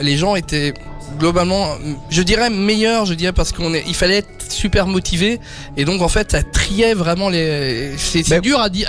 les gens étaient globalement, je dirais meilleurs, parce il fallait être super motivé et donc en fait ça triait vraiment c'est dur à dire,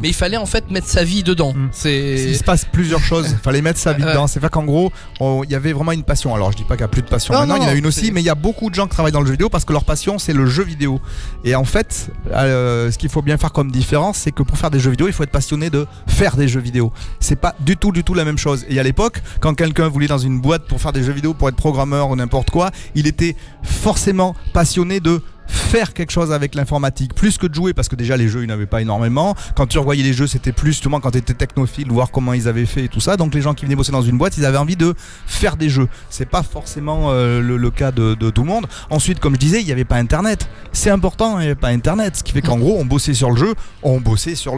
mais il fallait en fait mettre sa vie dedans. Il se passe plusieurs choses, il fallait mettre sa vie dedans. C'est vrai qu'en gros il y avait vraiment une passion. Alors je dis pas qu'il n'y a plus de passion maintenant, il y en a une aussi, mais il y a beaucoup de gens qui travaillent dans le jeu vidéo parce que leur passion c'est le jeu vidéo. Et en fait ce qu'il faut bien faire comme différence, c'est que pour faire des jeux vidéo il faut être passionné de faire des jeux vidéo. C'est pas du tout la même chose. Et à l'époque, quand quelqu'un voulait dans une boîte pour faire des jeux vidéo, pour être programmeur ou n'importe quoi, il était forcément passionné de faire quelque chose avec l'informatique plus que de jouer, parce que déjà les jeux ils n'avaient pas énormément. Quand tu revoyais les jeux, c'était plus justement quand tu étais technophile, voir comment ils avaient fait et tout ça. Donc les gens qui venaient bosser dans une boîte, ils avaient envie de faire des jeux. C'est pas forcément le cas de tout le monde. Ensuite, comme je disais, il n'y avait pas internet. C'est important, il n'y avait pas internet, ce qui fait qu'en gros on bossait sur le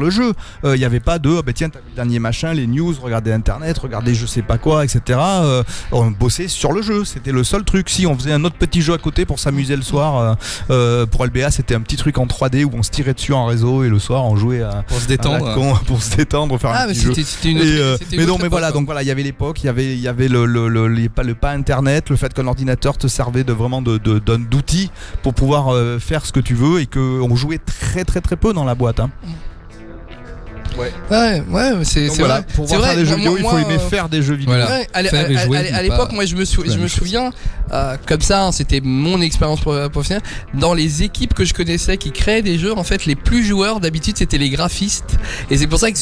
jeu. Il n'y avait pas de tiens, t'as vu le dernier machin, les news, regardez internet, regardez je sais pas quoi, etc. On bossait sur le jeu, c'était le seul truc. Si on faisait un autre petit jeu à côté pour s'amuser le soir, pour LBA c'était un petit truc en 3D où on se tirait dessus en réseau et le soir on jouait pour se détendre, faire un petit jeu. Donc voilà, il y avait l'époque, il y avait le pas internet, le fait qu'un ordinateur te servait d'outil pour pouvoir faire ce que tu veux, et qu'on jouait très très très peu dans la boîte. Ouais, c'est voilà, vrai. Pour pouvoir faire des jeux vidéo, il faut aimer faire des jeux vidéo. Voilà. Ouais, à l'époque, moi je me souviens, comme ça, hein, c'était mon expérience professionnelle. Dans les équipes que je connaissais qui créaient des jeux, en fait, les plus joueurs d'habitude c'était les graphistes. Et c'est pour ça que,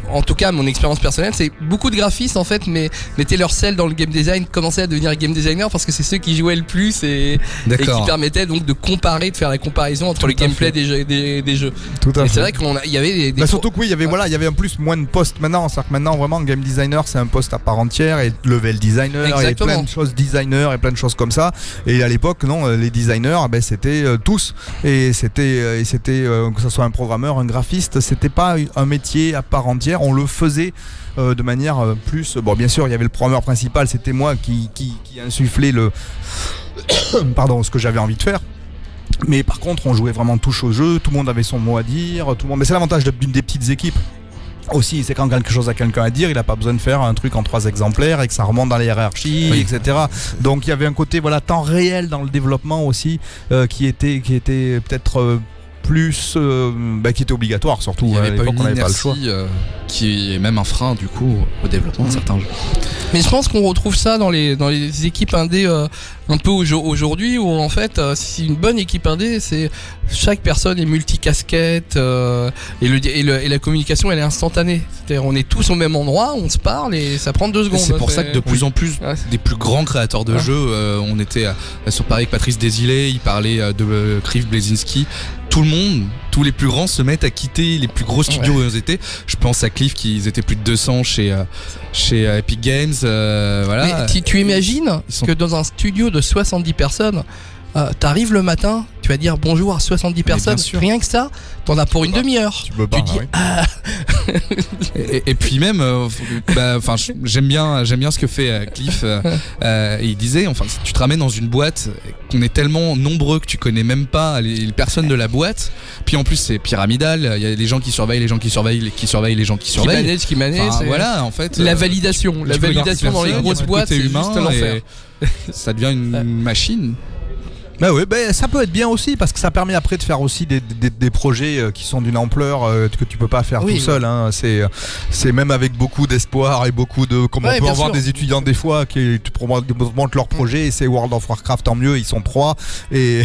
en tout cas, mon expérience personnelle, c'est beaucoup de graphistes en fait, mais mettaient leur sel dans le game design, commençaient à devenir game designer parce que c'est ceux qui jouaient le plus et qui permettaient donc de faire la comparaison entre le gameplay des jeux. Tout à fait. Et c'est vrai qu'il y avait des surtout que oui, il y avait en plus moins de postes maintenant. C'est-à-dire que maintenant vraiment game designer c'est un poste à part entière, et level designer. Exactement. Et plein de choses designer et plein de choses comme ça. Et à l'époque non, les designers c'était tous, et c'était que ce soit un programmeur, un graphiste, c'était pas un métier à part entière. On le faisait de manière plus. Bon, bien sûr, il y avait le programmeur principal, c'était moi qui insufflait ce que j'avais envie de faire. Mais par contre, on jouait vraiment touche au jeu, tout le monde avait son mot à dire, mais c'est l'avantage d'une des petites équipes. Aussi, c'est quand quelque chose a quelqu'un à dire, il n'a pas besoin de faire un truc en 3 exemplaires et que ça remonte dans les hiérarchies, etc. Donc il y avait un côté temps réel dans le développement aussi, qui était peut-être plus qui était obligatoire, surtout. Il n'y avait à pas l'époque, une on n'avait pas le choix. qui est même un frein du coup au développement de certains jeux. Mais je pense qu'on retrouve ça dans les équipes indé un peu aujourd'hui, où en fait si une bonne équipe indé, c'est chaque personne est multicasquette, et la communication elle est instantanée. C'est-à-dire on est tous au même endroit, on se parle et ça prend 2 secondes. C'est pour ça que de plus en plus des plus grands créateurs de jeux, on était sur Paris avec Patrice Désilets, il parlait de Cliff Bleszinski. Tous les plus grands se mettent à quitter les plus gros studios où ils étaient. Je pense à Cliff, ils étaient plus de 200 chez Epic Games. Voilà. Mais tu imagines que dans un studio de 70 personnes, t'arrives le matin, tu vas dire bonjour à 70 personnes, rien que ça, t'en as pour une demi-heure. Tu dis et puis même, j'aime bien ce que fait Cliff. Il disait, si tu te ramènes dans une boîte, qu'on est tellement nombreux que tu connais même pas les personnes de la boîte. Puis en plus c'est pyramidal, il y a les gens qui surveillent, les gens qui surveillent, qui surveillent les gens qui surveillent. Qui managent. Voilà, en fait. La validation dans les grosses boîtes, c'est juste l'enfer. Ça devient une machine. Ça peut être bien aussi, parce que ça permet après de faire aussi des projets qui sont d'une ampleur que tu peux pas faire tout seul. Hein. C'est même avec beaucoup d'espoir et beaucoup de. Comme on peut avoir des étudiants des fois qui montent leur projet, et c'est World of Warcraft, tant mieux, ils sont 3 et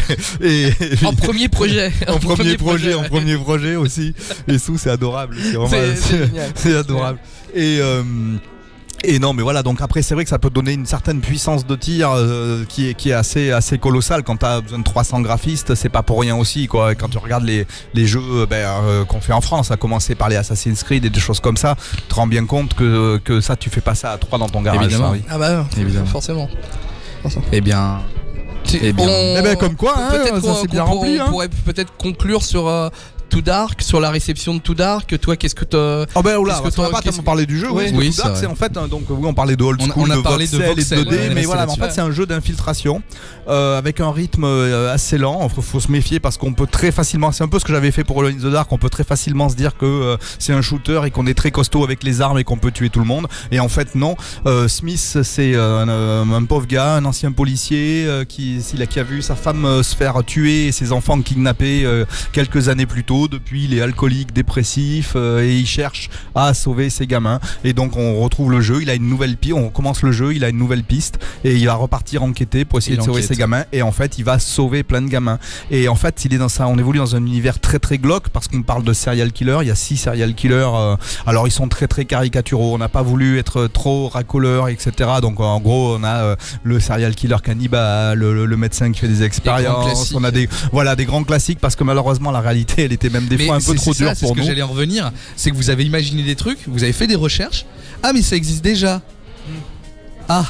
en premier projet. en premier projet aussi. Et c'est adorable. C'est vraiment c'est adorable. Et non, mais voilà, donc après c'est vrai que ça peut donner une certaine puissance de tir qui est assez colossale. Quand t'as besoin de 300 graphistes, c'est pas pour rien aussi, quoi. Quand tu regardes les jeux qu'on fait en France, à commencer par les Assassin's Creed et des choses comme ça, tu te rends bien compte que ça, tu fais pas ça à 3 dans ton garage. Évidemment. Ah bah évidemment. Forcément. Eh bien, comme quoi, ça c'est bien rempli. On pourrait peut-être conclure sur Too Dark, sur la réception de Too Dark. Toi, qu'est-ce que t'as... on va pas tellement parler du jeu. Oui, Too Dark, c'est en fait on parlait de old school, on a de parlé voxel de voxel, et de 2D, mais voilà, en fait c'est un jeu d'infiltration avec un rythme assez lent. Faut se méfier parce qu'on peut très facilement, c'est un peu ce que j'avais fait pour Alone in the Dark, on peut très facilement se dire que c'est un shooter et qu'on est très costaud avec les armes et qu'on peut tuer tout le monde. Et en fait non, Smith c'est un pauvre gars, un ancien policier qui a vu sa femme se faire tuer et ses enfants kidnappés quelques années plus tôt. ado, depuis il est alcoolique, dépressif et il cherche à sauver ses gamins. Et donc on retrouve le jeu, il a une nouvelle piste, on commence le jeu, il a une nouvelle piste et il va repartir enquêter pour essayer de sauver ses gamins. Et en fait il va sauver plein de gamins. Et en fait il est dans ça, on évolue dans un univers très très glauque parce qu'on parle de serial killer. Il y a 6 serial killers. Alors ils sont très très caricaturaux. On n'a pas voulu être trop racoleur, etc. Donc en gros on a le serial killer cannibale, le médecin qui fait des expériences. On a des grands classiques parce que malheureusement la réalité elle était même des fois un peu trop dure pour nous. Ce que j'allais en revenir, c'est que vous avez imaginé des trucs, vous avez fait des recherches. Ah mais ça existe déjà. Ah.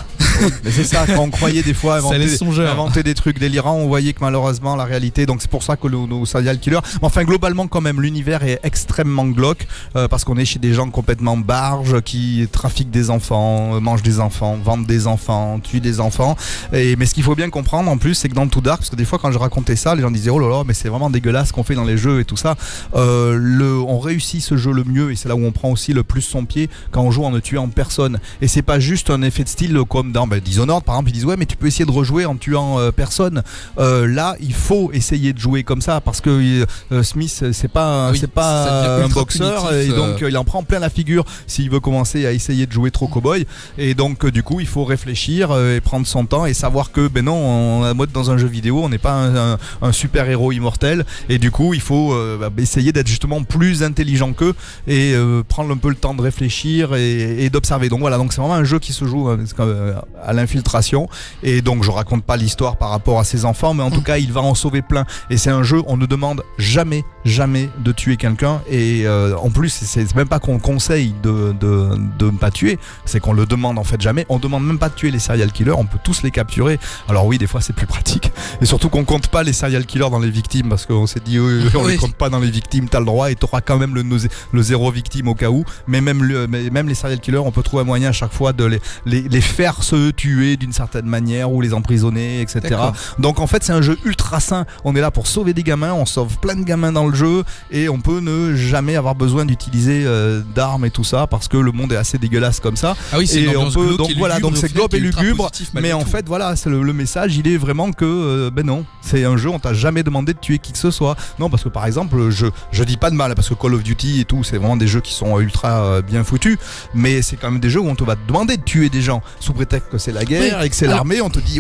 Mais c'est ça, quand on croyait des fois inventer des trucs délirants, on voyait que malheureusement la réalité, donc c'est pour ça que nos serial killers, enfin globalement quand même l'univers est extrêmement glauque parce qu'on est chez des gens complètement barges qui trafiquent des enfants, mangent des enfants, vendent des enfants, tuent des enfants. Mais ce qu'il faut bien comprendre en plus, c'est que dans Too Dark, parce que des fois quand je racontais ça, les gens disaient oh là là mais c'est vraiment dégueulasse ce qu'on fait dans les jeux et tout ça. On réussit ce jeu le mieux et c'est là où on prend aussi le plus son pied quand on joue en ne tuant personne. Et c'est pas juste un effet de style comme dans Dishonored par exemple, ils disent ouais mais tu peux essayer de rejouer en tuant personne. Là il faut essayer de jouer comme ça parce que Smith c'est pas un boxeur et donc il en prend plein la figure s'il veut commencer à essayer de jouer trop cowboy. Et donc du coup il faut réfléchir et prendre son temps et savoir que ben non, en mode dans un jeu vidéo on n'est pas un super héros immortel et du coup il faut essayer d'être justement plus intelligent qu'eux et prendre un peu le temps de réfléchir et d'observer. Donc voilà, donc c'est vraiment un jeu qui se joue à l'infiltration et donc je raconte pas l'histoire par rapport à ses enfants mais en tout cas il va en sauver plein et c'est un jeu on ne demande jamais de tuer quelqu'un et en plus c'est même pas qu'on conseille de ne pas tuer, c'est qu'on le demande en fait jamais. On demande même pas de tuer les serial killers, on peut tous les capturer. Alors oui des fois c'est plus pratique et surtout qu'on compte pas les serial killers dans les victimes parce qu'on s'est dit on les compte pas dans les victimes, t'as le droit et t'auras quand même le 0 victime au cas où, mais même les serial killers on peut trouver un moyen à chaque fois de les faire se tuer d'une certaine manière ou les emprisonner, etc. D'accord. Donc en fait c'est un jeu ultra sain, on est là pour sauver des gamins, on sauve plein de gamins dans le jeu et on peut ne jamais avoir besoin d'utiliser d'armes et tout ça parce que le monde est assez dégueulasse comme ça. Ah oui, c'est et on peut donc voilà, donc c'est glauque et lugubre mais en fait voilà, c'est le message il est vraiment que ben non, c'est un jeu on t'a jamais demandé de tuer qui que ce soit. Non parce que par exemple je dis pas de mal parce que Call of Duty et tout c'est vraiment des jeux qui sont ultra bien foutus mais c'est quand même des jeux où on te va te demander de tuer des gens sous prétexte que c'est la guerre et que c'est l'armée, on te dit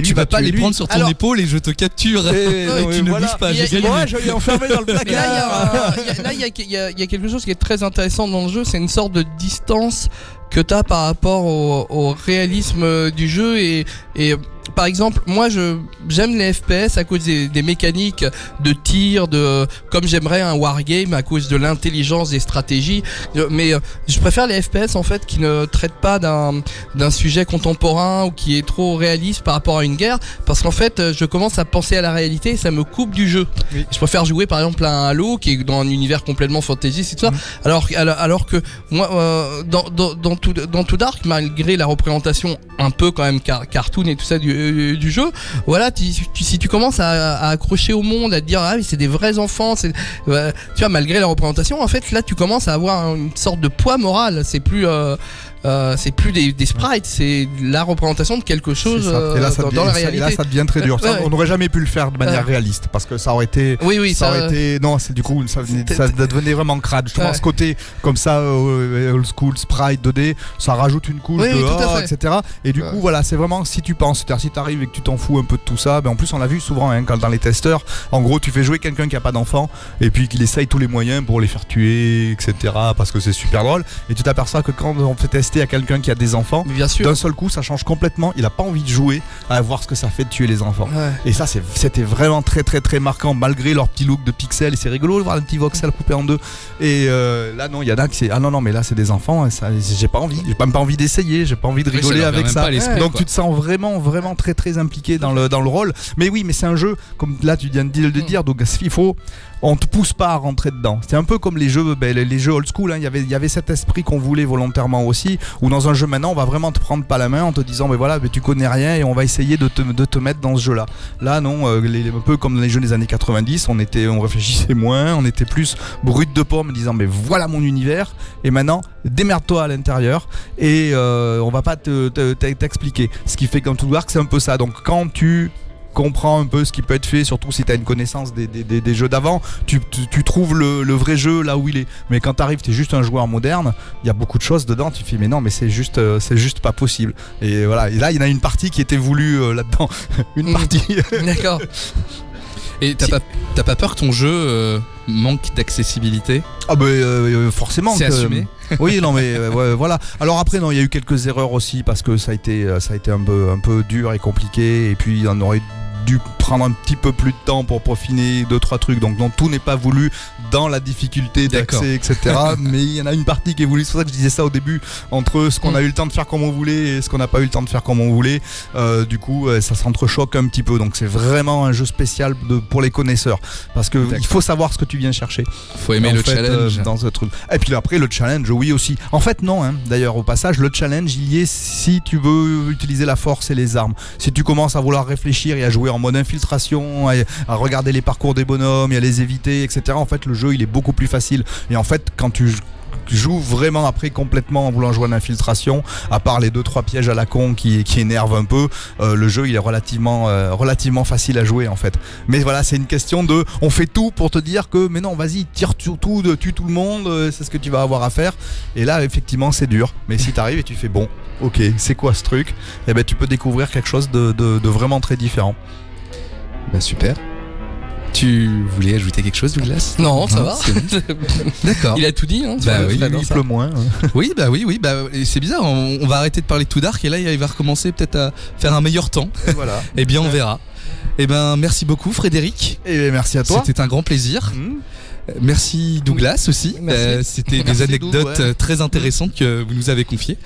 tu vas pas les prendre sur ton épaule et je te capture tu ne bouges pas. Je vais enfermer dans le placard. Là il y a quelque chose qui est très intéressant dans le jeu, c'est une sorte de distance que tu as par rapport au réalisme du jeu et par exemple moi j'aime les FPS à cause des mécaniques de tir, comme j'aimerais un wargame à cause de l'intelligence des stratégies, mais je préfère les FPS en fait qui ne traitent pas d'un sujet contemporain ou qui est trop réaliste par rapport à une guerre parce qu'en fait je commence à penser à la réalité et ça me coupe du jeu. Oui. Je préfère jouer par exemple à un Halo qui est dans un univers complètement fantasy et tout ça alors que moi dans Too Dark malgré la représentation un peu quand même cartoon et tout ça du jeu, voilà, si tu commences à accrocher au monde, à te dire ah oui c'est des vrais enfants, tu vois malgré la représentation en fait là tu commences à avoir une sorte de poids moral, c'est plus des sprites, c'est la représentation de quelque chose dans la réalité. Et là ça devient très dur. On n'aurait jamais pu le faire de manière réaliste parce que ça aurait été non c'est du coup ça devenait vraiment crade. Je trouve ce côté comme ça old school sprite 2D ça rajoute une couche etc. Et du coup voilà c'est vraiment si tu penses, c'est-à-dire si t'arrives et que tu t'en fous un peu de tout ça, en plus on l'a vu souvent quand dans les testeurs, en gros tu fais jouer quelqu'un qui a pas d'enfant et puis qu'il essaye tous les moyens pour les faire tuer etc. parce que c'est super drôle et tu t'aperçois que quand on fait tester à quelqu'un qui a des enfants, d'un seul coup ça change complètement, il a pas envie de jouer à voir ce que ça fait de tuer les enfants et ça c'était vraiment très très très marquant malgré leur petit look de pixels et c'est rigolo de voir le petit voxel coupé en deux et là non il y en a qui c'est ah non mais là c'est des enfants et ça, j'ai pas envie, j'ai même pas envie d'essayer, j'ai pas envie de rigoler avec ça donc tu te sens vraiment très très impliqué dans le rôle mais oui mais c'est un jeu comme là tu viens de le dire donc on te pousse pas à rentrer dedans. C'est un peu comme les jeux old school, hein. Il y avait cet esprit qu'on voulait volontairement aussi, où dans un jeu maintenant on va vraiment te prendre pas la main en te disant mais voilà mais tu connais rien et on va essayer de te mettre dans ce jeu là. Là non, un peu comme dans les jeux des années 90, on réfléchissait moins, on était plus brut de pomme en disant mais voilà mon univers et maintenant démerde-toi à l'intérieur et on va pas t'expliquer. Ce qui fait comme Too Dark c'est un peu ça. Donc quand tu comprends un peu ce qui peut être fait, surtout si tu as une connaissance des jeux d'avant, tu trouves le vrai jeu là où il est. Mais quand t'arrives, t'es juste un joueur moderne, il y a beaucoup de choses dedans, tu fais mais non, mais c'est juste pas possible. Et voilà, et là il y en a une partie qui était voulue là-dedans. Une partie. D'accord. Et t'as pas peur que ton jeu manque d'accessibilité? Ah bah forcément. C'est assumé. Oui, non mais ouais, voilà. Alors après non, il y a eu quelques erreurs aussi parce que ça a été un peu dur et compliqué, et puis on aurait dû prendre un petit peu plus de temps pour peaufiner 2-3 trucs, donc non, tout n'est pas voulu dans la difficulté d'accès, etc. Mais il y en a une partie qui est voulue, c'est pour ça que je disais ça au début, entre ce qu'on a eu le temps de faire comme on voulait et ce qu'on n'a pas eu le temps de faire comme on voulait, du coup ça s'entrechoque un petit peu, donc c'est vraiment un jeu spécial pour les connaisseurs, parce que il faut savoir ce que tu viens chercher. Faut aimer le challenge dans ce truc. Et puis après le challenge, oui aussi. En fait non, hein, d'ailleurs au passage, le challenge il y est si tu veux utiliser la force et les armes. Si tu commences à vouloir réfléchir et à jouer en mode infiltration, à regarder les parcours des bonhommes et à les éviter, etc. En fait, le jeu il est beaucoup plus facile. Et en fait, quand tu joues vraiment après complètement en voulant jouer en infiltration, à part les 2-3 pièges à la con qui énervent un peu, le jeu il est relativement facile à jouer en fait. Mais voilà, c'est une question de, on fait tout pour te dire que mais non, vas-y, tire tout, tue tout le monde, c'est ce que tu vas avoir à faire. Et là effectivement c'est dur, mais si t'arrives et tu fais bon, ok, c'est quoi ce truc, et ben tu peux découvrir quelque chose de vraiment très différent. Bah super. Tu voulais ajouter quelque chose, Douglas? Non, ça va. D'accord. Il a tout dit, hein. Bah oui, il pleut moins. Oui, c'est bizarre. On va arrêter de parler de Too Dark et là il va recommencer peut-être à faire un meilleur temps. Et voilà. Eh bien, on verra. Eh ben, merci beaucoup, Frédéric. Et merci à toi. C'était un grand plaisir. Merci Douglas aussi. Merci. C'était Merci des anecdotes Doug, ouais. très intéressantes que vous nous avez confiées.